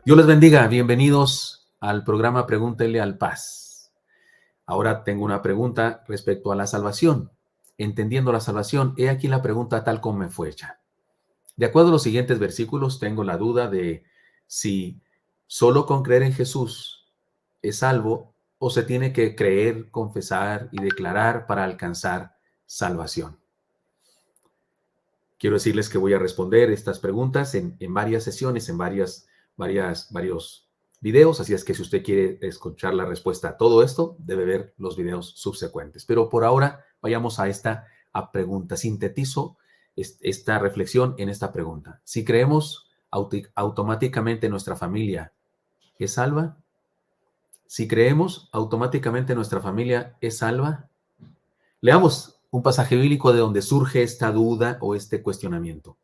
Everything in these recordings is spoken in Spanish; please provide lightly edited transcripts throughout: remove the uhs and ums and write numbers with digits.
Dios les bendiga, bienvenidos al programa Pregúntele al Paz. Ahora tengo una pregunta respecto a la salvación. Entendiendo la salvación, he aquí la pregunta tal como me fue hecha. De acuerdo a los siguientes versículos, tengo la duda de si solo con creer en Jesús es salvo o se tiene que creer, confesar y declarar para alcanzar salvación. Quiero decirles que voy a responder estas preguntas en varias sesiones, en varios videos, así es que si usted quiere escuchar la respuesta a todo esto, debe ver los videos subsecuentes. Pero por ahora, vayamos a esta pregunta. Sintetizo esta reflexión en esta pregunta. Si creemos, automáticamente nuestra familia es salva. Si creemos, automáticamente nuestra familia es salva. Leamos un pasaje bíblico de donde surge esta duda o este cuestionamiento.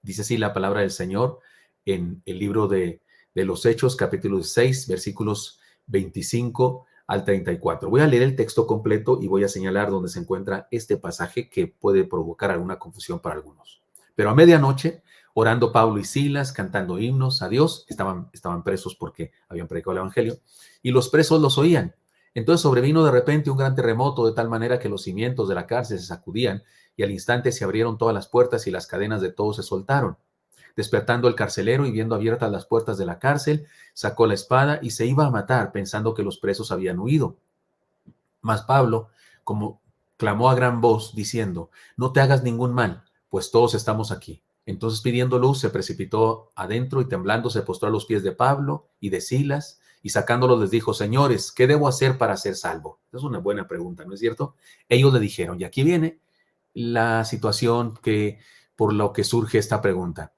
Dice así la palabra del Señor en el libro de los Hechos, capítulo 6, versículos 25 al 34. Voy a leer el texto completo y voy a señalar dónde se encuentra este pasaje que puede provocar alguna confusión para algunos. Pero a medianoche, orando Pablo y Silas, cantando himnos a Dios, estaban presos porque habían predicado el evangelio, y los presos los oían. Entonces sobrevino de repente un gran terremoto de tal manera que los cimientos de la cárcel se sacudían y al instante se abrieron todas las puertas y las cadenas de todos se soltaron. Despertando el carcelero y viendo abiertas las puertas de la cárcel, sacó la espada y se iba a matar pensando que los presos habían huido. Mas Pablo, como clamó a gran voz diciendo, no te hagas ningún mal, pues todos estamos aquí. Entonces pidiendo luz se precipitó adentro y temblando se postró a los pies de Pablo y de Silas y sacándolos les dijo, señores, ¿qué debo hacer para ser salvo? Es una buena pregunta, ¿no es cierto? Ellos le dijeron, y aquí viene la situación por lo que surge esta pregunta.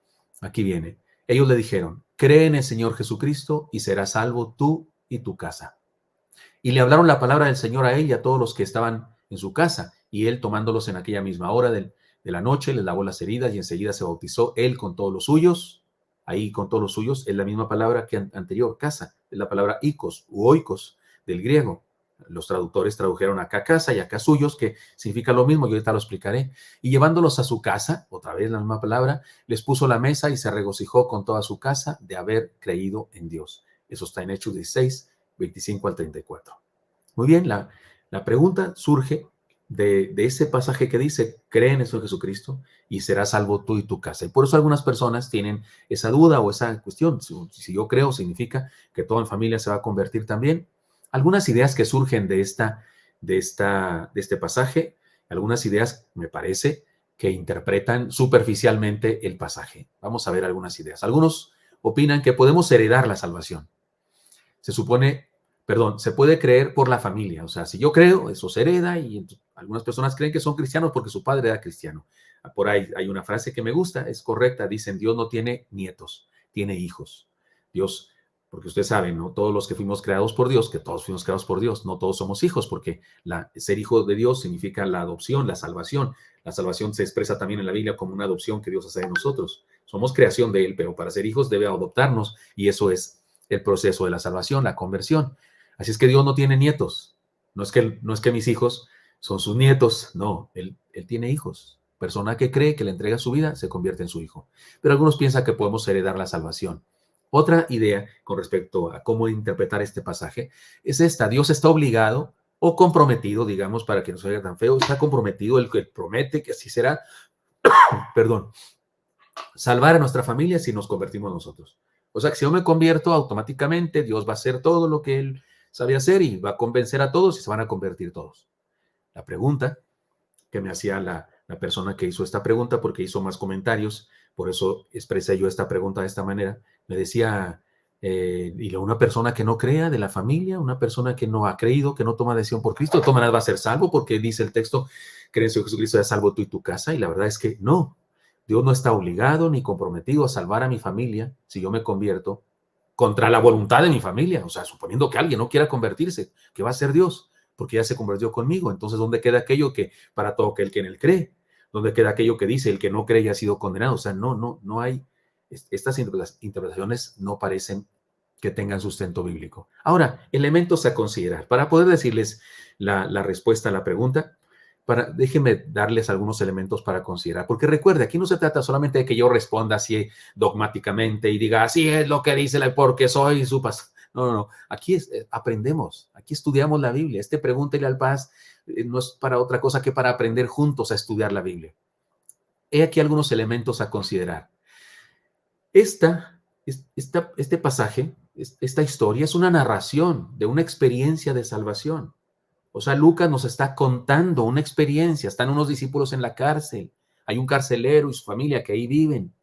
Aquí viene. Ellos le dijeron, cree en el Señor Jesucristo y serás salvo tú y tu casa. Y le hablaron la palabra del Señor a él y a todos los que estaban en su casa. Y él, tomándolos en aquella misma hora de la noche, les lavó las heridas y enseguida se bautizó él con todos los suyos. Ahí con todos los suyos es la misma palabra que anterior, casa. Es la palabra ikos u oikos del griego. Los traductores tradujeron acá casa y acá suyos, que significa lo mismo, yo ahorita lo explicaré. Y llevándolos a su casa, otra vez la misma palabra, les puso la mesa y se regocijó con toda su casa de haber creído en Dios. Eso está en Hechos 16, 25 al 34. Muy bien, la pregunta surge de ese pasaje que dice, cree en eso de Jesucristo y serás salvo tú y tu casa. Y por eso algunas personas tienen esa duda o esa cuestión. Si yo creo, significa que toda mi familia se va a convertir también. Algunas ideas que surgen de este pasaje, algunas ideas me parece que interpretan superficialmente el pasaje. Vamos a ver algunas ideas. Algunos opinan que podemos heredar la salvación. Se puede creer por la familia. O sea, si yo creo, eso se hereda y algunas personas creen que son cristianos porque su padre era cristiano. Por ahí hay una frase que me gusta, es correcta. Dicen, Dios no tiene nietos, tiene hijos. Dios, porque ustedes saben, ¿no? Todos los que fuimos creados por Dios, que todos fuimos creados por Dios, no todos somos hijos, porque ser hijo de Dios significa la adopción, la salvación. La salvación se expresa también en la Biblia como una adopción que Dios hace de nosotros. Somos creación de Él, pero para ser hijos debe adoptarnos y eso es el proceso de la salvación, la conversión. Así es que Dios no tiene nietos. No es que mis hijos son sus nietos. No, él tiene hijos. Persona que cree, que le entrega su vida, se convierte en su hijo. Pero algunos piensan que podemos heredar la salvación. Otra idea con respecto a cómo interpretar este pasaje es esta. Dios está obligado o comprometido, digamos, para que no se oiga tan feo, está comprometido, el que promete que así será, perdón, salvar a nuestra familia si nos convertimos nosotros. O sea que si yo me convierto, automáticamente Dios va a hacer todo lo que Él sabe hacer y va a convencer a todos y se van a convertir todos. La pregunta que me hacía la persona que hizo esta pregunta, porque hizo más comentarios, por eso expresé yo esta pregunta de esta manera, me decía, y una persona que no crea de la familia, una persona que no ha creído, que no toma decisión por Cristo, de todas maneras va a ser salvo, porque dice el texto, cree en Jesucristo, ya salvo tú y tu casa, y la verdad es que no. Dios no está obligado ni comprometido a salvar a mi familia si yo me convierto contra la voluntad de mi familia. O sea, suponiendo que alguien no quiera convertirse, ¿qué va a hacer Dios? Porque ya se convirtió conmigo. Entonces, ¿dónde queda aquello que para todo aquel que en él cree? ¿Dónde queda aquello que dice el que no cree ya ha sido condenado? O sea, no hay, estas interpretaciones no parecen que tengan sustento bíblico. Ahora, elementos a considerar. Para poder decirles la respuesta a la pregunta, Déjenme darles algunos elementos para considerar, porque recuerde, aquí no se trata solamente de que yo responda así dogmáticamente y diga, así es lo que dice porque soy su pastor. No, no, no, aquí aprendemos, aquí estudiamos la Biblia. Pregúntele al Paz no es para otra cosa que para aprender juntos a estudiar la Biblia. He aquí algunos elementos a considerar. Este pasaje, esta historia es una narración de una experiencia de salvación. O sea, Lucas nos está contando una experiencia. Están unos discípulos en la cárcel. Hay un carcelero y su familia que ahí viven.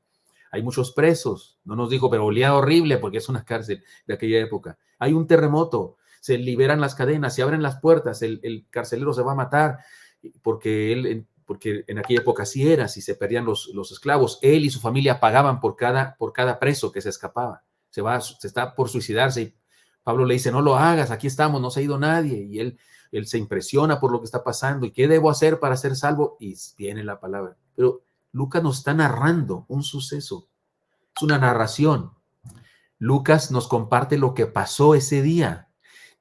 Hay muchos presos. No nos dijo, pero olía horrible porque es una cárcel de aquella época. Hay un terremoto. Se liberan las cadenas, se abren las puertas. El carcelero se va a matar porque en aquella época así era, si se perdían los esclavos. Él y su familia pagaban por cada preso que se escapaba. Se está por suicidarse y Pablo le dice, no lo hagas, aquí estamos, no se ha ido nadie. Y él se impresiona por lo que está pasando. ¿Y qué debo hacer para ser salvo? Y viene la palabra. Pero Lucas nos está narrando un suceso. Es una narración. Lucas nos comparte lo que pasó ese día.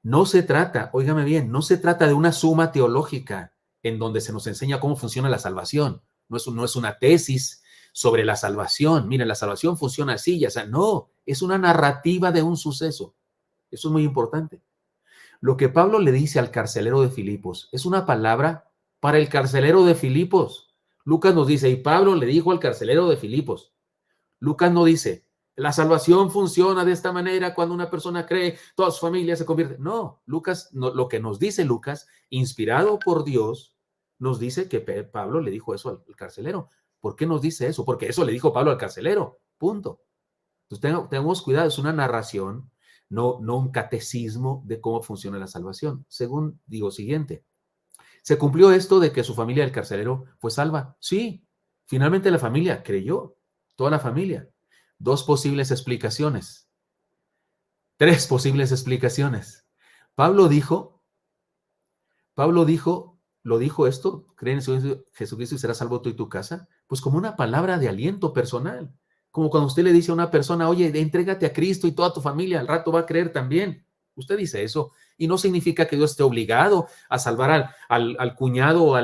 No se trata, óigame bien, no se trata de una suma teológica en donde se nos enseña cómo funciona la salvación. No es una tesis sobre la salvación. Miren, la salvación funciona así, ya sea, no, es una narrativa de un suceso. Eso es muy importante. Lo que Pablo le dice al carcelero de Filipos es una palabra para el carcelero de Filipos. Lucas nos dice, y Pablo le dijo al carcelero de Filipos. Lucas no dice, la salvación funciona de esta manera cuando una persona cree, toda su familia se convierte. No, Lucas, no, lo que nos dice Lucas, inspirado por Dios, nos dice que Pablo le dijo eso al carcelero. ¿Por qué nos dice eso? Porque eso le dijo Pablo al carcelero. Punto. Entonces tengamos cuidado, es una narración, no un catecismo de cómo funciona la salvación. Según digo, siguiente. ¿Se cumplió esto de que su familia, el carcelero, fue salva? Sí. Finalmente la familia creyó, toda la familia. Dos posibles explicaciones. Tres posibles explicaciones. Pablo dijo, lo dijo esto, creen en Jesucristo y serás salvo tú y tu casa, pues como una palabra de aliento personal. Como cuando usted le dice a una persona, oye, entrégate a Cristo y toda tu familia al rato va a creer también. Usted dice eso y no significa que Dios esté obligado a salvar al cuñado o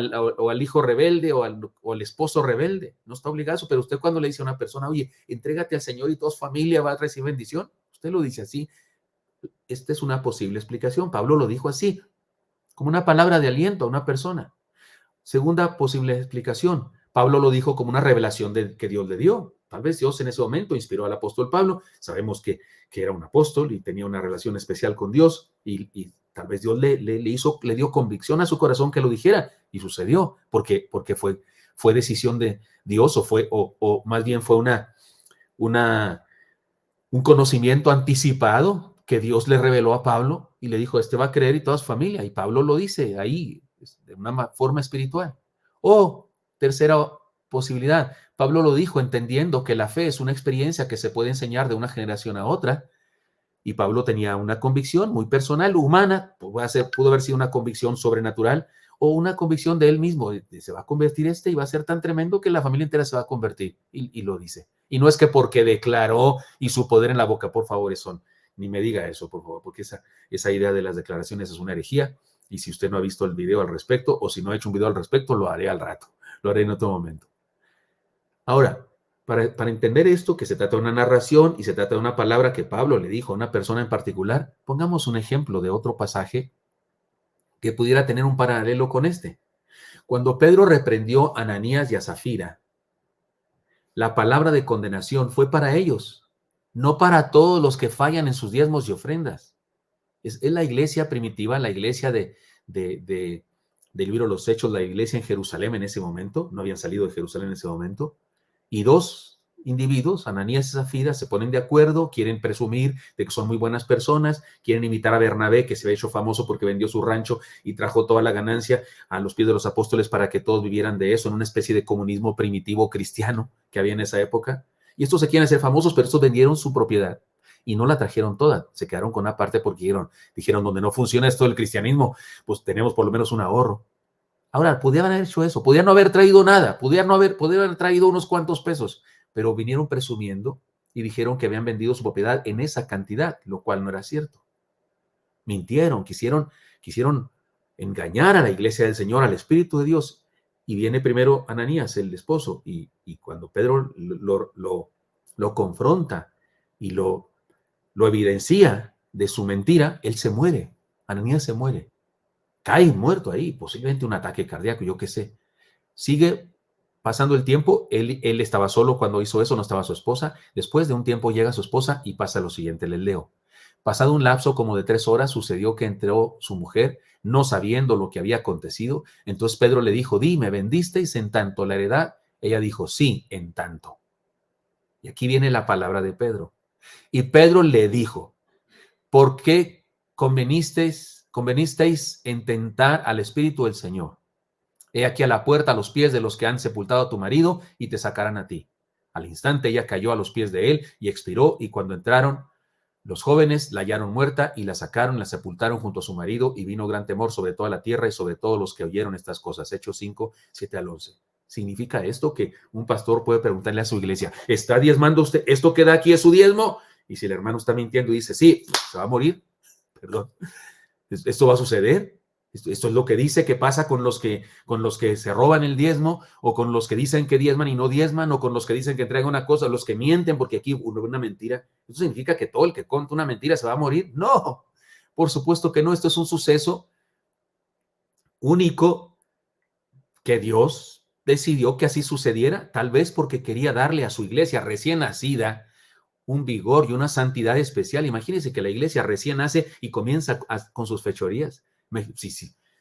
al hijo rebelde o al esposo rebelde. No está obligado a eso, pero usted cuando le dice a una persona, oye, entrégate al Señor y toda su familia va a recibir bendición, usted lo dice así. Esta es una posible explicación. Pablo lo dijo así, como una palabra de aliento a una persona. Segunda posible explicación, Pablo lo dijo como una revelación que Dios le dio. Tal vez Dios en ese momento inspiró al apóstol Pablo. Sabemos que era un apóstol y tenía una relación especial con Dios y tal vez Dios le dio convicción a su corazón que lo dijera y sucedió porque fue decisión de Dios o más bien fue un conocimiento anticipado que Dios le reveló a Pablo y le dijo, va a creer y toda su familia. Y Pablo lo dice ahí de una forma espiritual. O tercera posibilidad, Pablo lo dijo entendiendo que la fe es una experiencia que se puede enseñar de una generación a otra. Y Pablo tenía una convicción muy personal, humana, pudo haber sido una convicción sobrenatural o una convicción de él mismo. Se va a convertir y va a ser tan tremendo que la familia entera se va a convertir. Y lo dice. Y no es que porque declaró y su poder en la boca, por favor, eso, ni me diga eso, por favor, porque esa idea de las declaraciones es una herejía. Y si usted no ha visto el video al respecto, o si no ha hecho un video al respecto, lo haré al rato, lo haré en otro momento. Ahora, para entender esto, que se trata de una narración y se trata de una palabra que Pablo le dijo a una persona en particular, pongamos un ejemplo de otro pasaje que pudiera tener un paralelo con este. Cuando Pedro reprendió a Ananías y a Zafira, la palabra de condenación fue para ellos, no para todos los que fallan en sus diezmos y ofrendas. Es la iglesia primitiva, la iglesia del libro de los Hechos, la iglesia en Jerusalén en ese momento, no habían salido de Jerusalén en ese momento, y dos individuos, Ananías y Zafira, se ponen de acuerdo, quieren presumir de que son muy buenas personas, quieren invitar a Bernabé, que se había hecho famoso porque vendió su rancho y trajo toda la ganancia a los pies de los apóstoles para que todos vivieran de eso, en una especie de comunismo primitivo cristiano que había en esa época. Y estos se quieren hacer famosos, pero estos vendieron su propiedad y no la trajeron toda, se quedaron con una parte porque dijeron, donde no funciona esto del cristianismo, pues tenemos por lo menos un ahorro. Ahora, podían haber hecho eso, podían no haber traído nada, podían haber traído unos cuantos pesos, pero vinieron presumiendo y dijeron que habían vendido su propiedad en esa cantidad, lo cual no era cierto. Mintieron, quisieron engañar a la iglesia del Señor, al Espíritu de Dios. Y viene primero Ananías, el esposo, y cuando Pedro lo confronta y lo evidencia de su mentira, él se muere. Ananías se muere. Cae muerto ahí, posiblemente un ataque cardíaco, yo qué sé. Sigue pasando el tiempo, él estaba solo cuando hizo eso, no estaba su esposa. Después de un tiempo llega su esposa y pasa lo siguiente, les leo. Pasado un lapso como de 3 horas, sucedió que entró su mujer, no sabiendo lo que había acontecido. Entonces Pedro le dijo, dime, ¿vendisteis en tanto la heredad? Ella dijo, sí, en tanto. Y aquí viene la palabra de Pedro. Y Pedro le dijo, ¿por qué convenisteis en tentar al Espíritu del Señor? He aquí a la puerta a los pies de los que han sepultado a tu marido y te sacarán a ti. Al instante ella cayó a los pies de él y expiró, y cuando entraron los jóvenes la hallaron muerta y la sacaron, la sepultaron junto a su marido, y vino gran temor sobre toda la tierra y sobre todos los que oyeron estas cosas. Hechos 5, 7 al 11. ¿Significa esto que un pastor puede preguntarle a su iglesia, ¿está diezmando usted? ¿Esto que da aquí es su diezmo? Y si el hermano está mintiendo y dice, sí, se va a morir, perdón, ¿esto va a suceder? Esto es lo que dice que pasa con los que se roban el diezmo, o con los que dicen que diezman y no diezman, o con los que dicen que entregan una cosa, los que mienten, porque aquí hubo una mentira. ¿Eso significa que todo el que cuenta una mentira se va a morir? No, por supuesto que no. Esto es un suceso único que Dios decidió que así sucediera, tal vez porque quería darle a su iglesia recién nacida un vigor y una santidad especial. Imagínense que la iglesia recién nace y comienza con sus fechorías.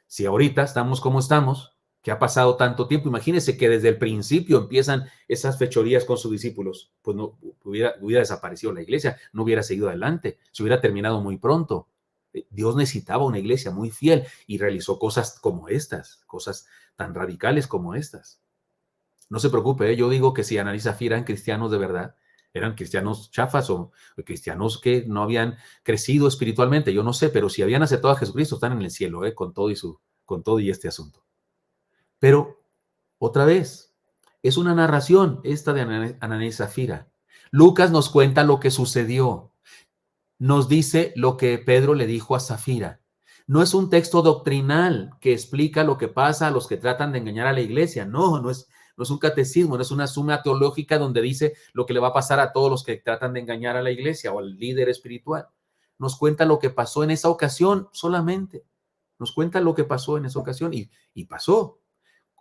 Si ahorita estamos como estamos, que ha pasado tanto tiempo, imagínense que desde el principio empiezan esas fechorías con sus discípulos, pues no hubiera desaparecido la iglesia, no hubiera seguido adelante, se hubiera terminado muy pronto. Dios necesitaba una iglesia muy fiel y realizó cosas como estas, cosas tan radicales como estas. No se preocupe, yo digo que si Ananí y Zafira eran cristianos de verdad, eran cristianos chafas o cristianos que no habían crecido espiritualmente, yo no sé, pero si habían aceptado a Jesucristo, están en el cielo, con todo y este asunto. Pero, otra vez, es una narración esta de Ananí y Zafira. Lucas nos cuenta lo que sucedió. Nos dice lo que Pedro le dijo a Zafira. No es un texto doctrinal que explica lo que pasa a los que tratan de engañar a la iglesia. No es un catecismo, no es una suma teológica donde dice lo que le va a pasar a todos los que tratan de engañar a la iglesia o al líder espiritual. Nos cuenta lo que pasó en esa ocasión solamente. Nos cuenta lo que pasó en esa ocasión y pasó.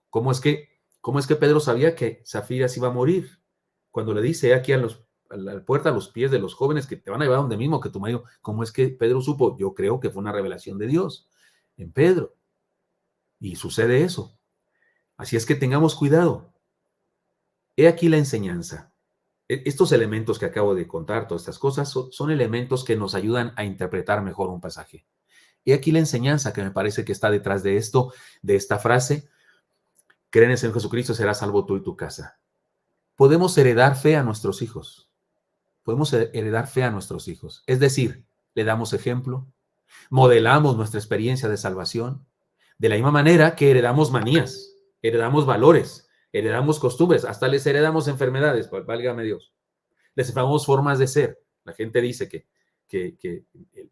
¿Cómo es que Pedro sabía que Zafira se iba a morir? Cuando le dice aquí a la puerta, a los pies de los jóvenes que te van a llevar donde mismo que tu marido, ¿cómo es que Pedro supo? Yo creo que fue una revelación de Dios en Pedro. Y sucede eso. Así es que tengamos cuidado. He aquí la enseñanza. Estos elementos que acabo de contar, todas estas cosas, son elementos que nos ayudan a interpretar mejor un pasaje. He aquí la enseñanza que me parece que está detrás de esto, de esta frase: creen en el Señor Jesucristo, serás salvo tú y tu casa. Podemos heredar fe a nuestros hijos. Podemos heredar fe a nuestros hijos. Es decir, le damos ejemplo, modelamos nuestra experiencia de salvación, de la misma manera que heredamos manías, heredamos valores, heredamos costumbres, hasta les heredamos enfermedades, válgame Dios. Les heredamos formas de ser. La gente dice que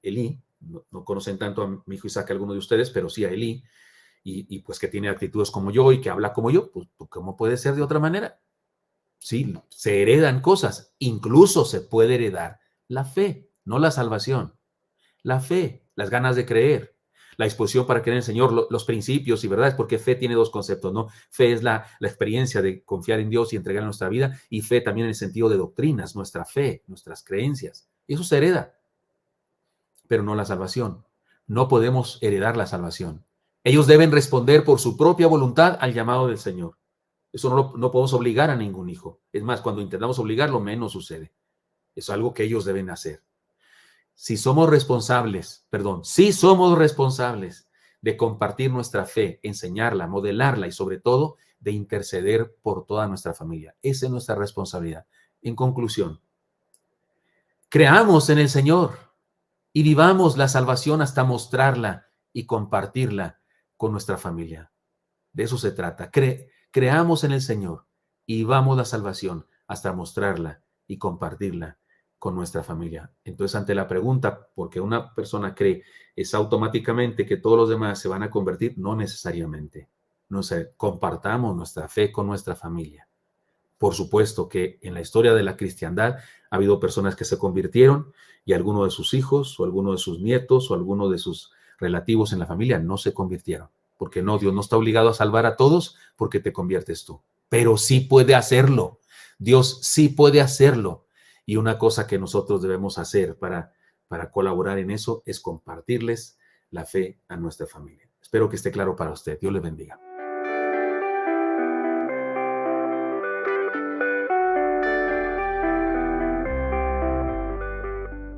Elí, no conocen tanto a mi hijo Isaac, alguno de ustedes, pero sí a Elí, y pues que tiene actitudes como yo y que habla como yo, pues ¿cómo puede ser de otra manera? Sí, se heredan cosas, incluso se puede heredar la fe, no la salvación. La fe, las ganas de creer, la disposición para creer en el Señor, los principios y verdades, porque fe tiene dos conceptos, ¿no? Fe es la experiencia de confiar en Dios y entregar nuestra vida, y fe también en el sentido de doctrinas, nuestra fe, nuestras creencias. Eso se hereda, pero no la salvación. No podemos heredar la salvación. Ellos deben responder por su propia voluntad al llamado del Señor. Eso no podemos obligar a ningún hijo. Es más, cuando intentamos obligarlo, menos sucede. Es algo que ellos deben hacer. Si somos responsables de compartir nuestra fe, enseñarla, modelarla y sobre todo de interceder por toda nuestra familia. Esa es nuestra responsabilidad. En conclusión, creamos en el Señor y vivamos la salvación hasta mostrarla y compartirla con nuestra familia. De eso se trata. Creamos en el Señor y vivamos la salvación hasta mostrarla y compartirla con nuestra familia. Entonces, ante la pregunta, porque una persona cree, ¿es automáticamente que todos los demás se van a convertir? No necesariamente. No sé, compartamos nuestra fe con nuestra familia. Por supuesto que en la historia de la cristiandad ha habido personas que se convirtieron y alguno de sus hijos o alguno de sus nietos o alguno de sus relativos en la familia no se convirtieron. Porque no, Dios no está obligado a salvar a todos porque te conviertes tú. Pero sí puede hacerlo. Dios sí puede hacerlo. Y una cosa que nosotros debemos hacer para colaborar en eso es compartirles la fe a nuestra familia. Espero que esté claro para usted. Dios le bendiga.